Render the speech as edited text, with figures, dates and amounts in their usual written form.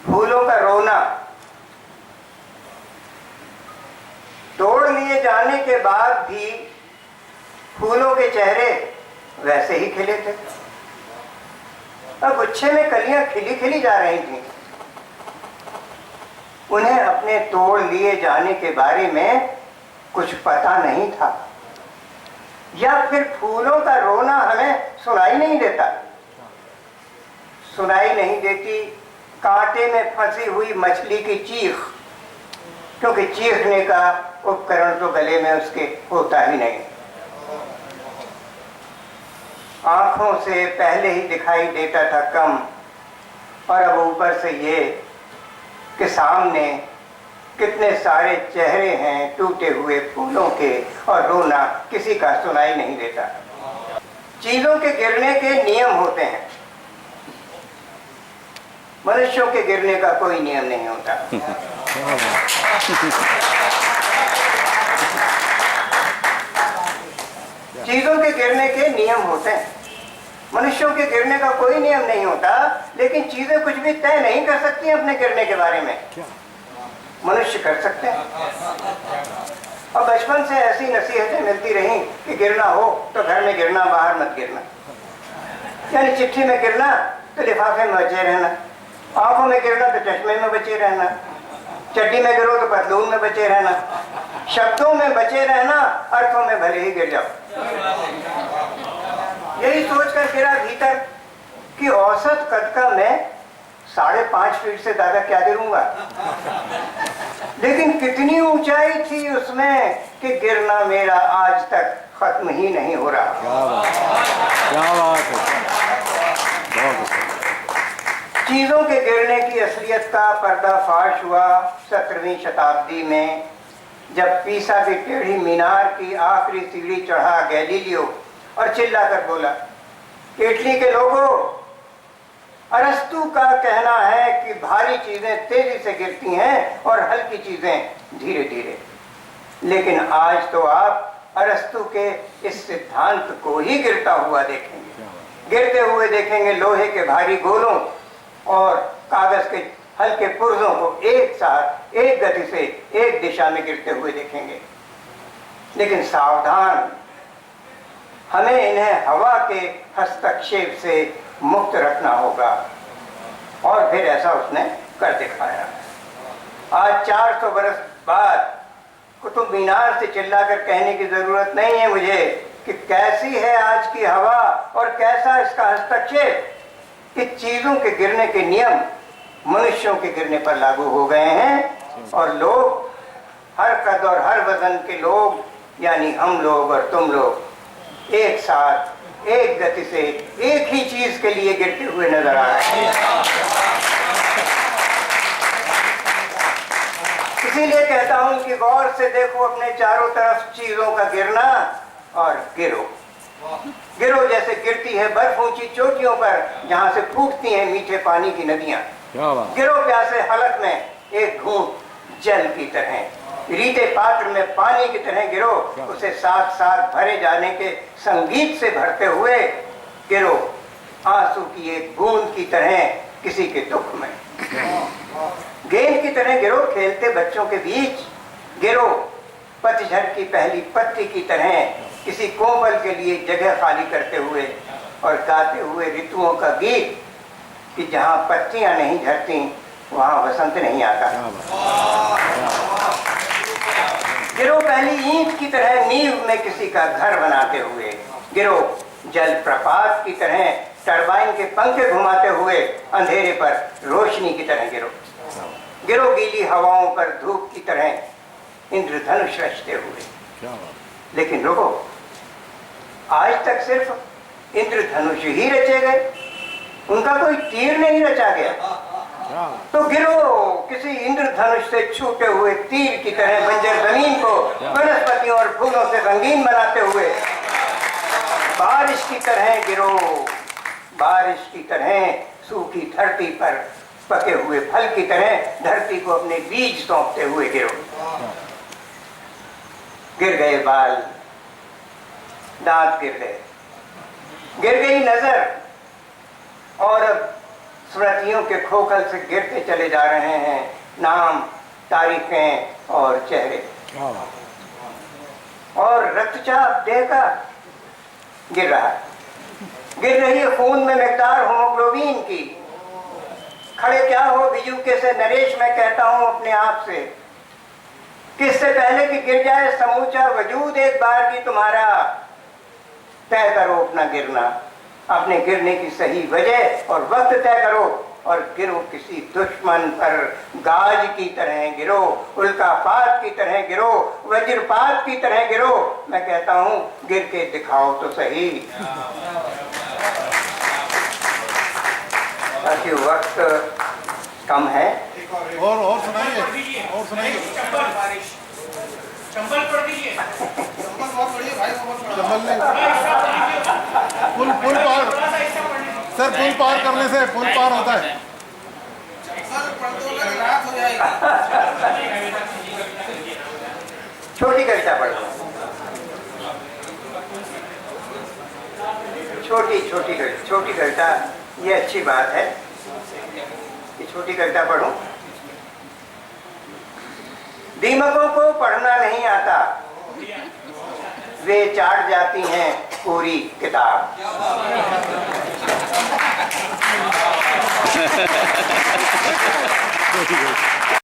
फूलों का रोना, तोड़ लिए जाने के बाद भी फूलों के चेहरे वैसे ही खिले थे और गुच्छे में कलियां खिली खिली जा रही थी। उन्हें अपने तोड़ लिए जाने के बारे में कुछ पता नहीं था, या फिर फूलों का रोना हमें सुनाई नहीं देता। सुनाई नहीं देती कांटे में फंसी हुई मछली की चीख, क्योंकि चीखने का उपकरण तो गले में उसके होता ही नहीं। आंखों से पहले ही दिखाई देता था कम, और अब ऊपर से ये कि सामने कितने सारे चेहरे हैं टूटे हुए फूलों के, और रोना किसी का सुनाई नहीं देता। चीजों के गिरने के नियम होते हैं, मनुष्यों के गिरने का कोई नियम नहीं होता। चीजों के गिरने के नियम होते हैं, मनुष्यों के गिरने का कोई नियम नहीं होता। लेकिन चीजें कुछ भी तय नहीं कर सकती अपने गिरने के बारे में, मनुष्य कर सकते हैं। और बचपन से ऐसी नसीहतें मिलती रही कि गिरना हो तो घर में गिरना, बाहर मत गिरना। यानी चिट्ठी में गिरना तो लिफाफे में बचे रहना, आंखों में गिरना तो चश्मे में बचे रहना, चड्डी में गिरो तो पतलून में बचे रहना। शब्दों में बचे रहना, अर्थों में भले ही गिर जाओ। यही सोचकर गिरा भीतर कि औसत कद का मैं 5.5 फीट से ज्यादा क्या गिरूंगा। लेकिन कितनी ऊंचाई थी उसमें कि गिरना मेरा आज तक खत्म ही नहीं हो रहा। क्या बात है। चीजों के गिरने की असलियत का पर्दाफाश हुआ 17वीं शताब्दी में, जब पीसा की टेढ़ी मीनार की आखिरी सीढ़ी चढ़ा गैलीलियो और चिल्लाकर बोला, इटली के लोगों, अरस्तु का कहना है कि भारी चीजें तेजी से गिरती हैं और हल्की चीजें धीरे धीरे। लेकिन आज तो आप अरस्तु के इस सिद्धांत को ही गिरता हुआ देखेंगे, गिरते हुए देखेंगे। लोहे के भारी गोलों और कागज के हल्के पुर्जों को एक साथ एक गति से एक दिशा में गिरते हुए देखेंगे। लेकिन सावधान, हमें इन्हें हवा के हस्तक्षेप से मुक्त रखना होगा। और फिर ऐसा उसने कर दिखाया। आज 400 बरस बाद कुतुब मीनार से चिल्लाकर कहने की जरूरत नहीं है मुझे कि कैसी है आज की हवा और कैसा इसका हस्तक्षेप, कि चीजों के गिरने के नियम मनुष्यों के गिरने पर लागू हो गए हैं। और लोग, हर कद और हर वजन के लोग, यानी हम लोग और तुम लोग, एक साथ एक गति से एक ही चीज के लिए गिरते हुए नजर आ रहे हैं। इसीलिए कहता हूं कि गौर से देखो अपने चारों तरफ चीजों का गिरना और गिरो। गिरो जैसे गिरती है बर्फ ऊंची चोटियों पर, जहां से फूटती हैं मीठे पानी की नदियां। गिरो प्यासे हलक में एक घूंट जल की तरह, रीते पात्र में पानी की तरह गिरो, उसे साथ साथ भरे जाने के संगीत से भरते हुए गिरो, आंसू की एक बूंद की तरह किसी के दुख में। गेंद की तरह गिरो खेलते बच्चों के बीच, गिरो पतझड़ की पहली पत्ती की तरह किसी कोमल के लिए जगह खाली करते हुए और गाते हुए ऋतुओं का गीत कि जहां पत्तियां नहीं झरती वहां वसंत नहीं आता। गिरो पहली ईंट की तरह नींव में किसी का घर बनाते हुए, गिरो जल प्रपात की तरह टरबाइन के पंखे घुमाते हुए अंधेरे पर रोशनी की तरह गिरो। गिरो गीली हवाओं पर धूप की तरह इंद्रधनुष रचते हुए। लेकिन रुको, आज तक सिर्फ इंद्रधनुष ही रचे गए, उनका कोई तीर नहीं रचा गया। तो गिरो किसी इंद्रधनुष से छूटे हुए तीर की तरह बंजर जमीन को वनस्पतियों और फूलों से रंगीन बनाते हुए। बारिश की तरह गिरो, बारिश की तरह सूखी धरती पर पके हुए फल की तरह धरती को अपने बीज सौंपते हुए गिरो। गिर गए बाल, दांत गिर गए, गिर गई नजर, और अब स्मृतियों के खोखल से गिरते चले जा रहे हैं नाम, तारीखें और चेहरे। क्या बात और रक्तचाप देह का गिर रहा है, गिर रही है खून में मिकदार होमोग्लोबिन की। खड़े क्या हो बिजुके से नरेश, मैं कहता हूं अपने आप से, किससे पहले कि गिर जाए समूचा वजूद एक बार की तुम्हारा, तय करो अपना गिरना, अपने गिरने की सही वजह और वक्त तय करो और गिरो किसी दुश्मन पर। गाज की तरह गिरो, उल्कापात की तरह गिरो, वज्रपात की तरह गिरो। मैं कहता हूं गिर के दिखाओ तो सही। ताकि वक्त कम है। और सुनाइए, और सुनाइए। चंबल पड़ गई है। चंबल बहुत बढ़िया भाई, चंबल नहीं, पुल पार सर, पुल पार करने से पुल पार होता है। छोटी कविता पढ़ो, छोटी कविता, ये अच्छी बात है कि छोटी कविता पढ़ूं। दीमकों को पढ़ना नहीं आता, वे चाट जाती हैं पूरी किताब। है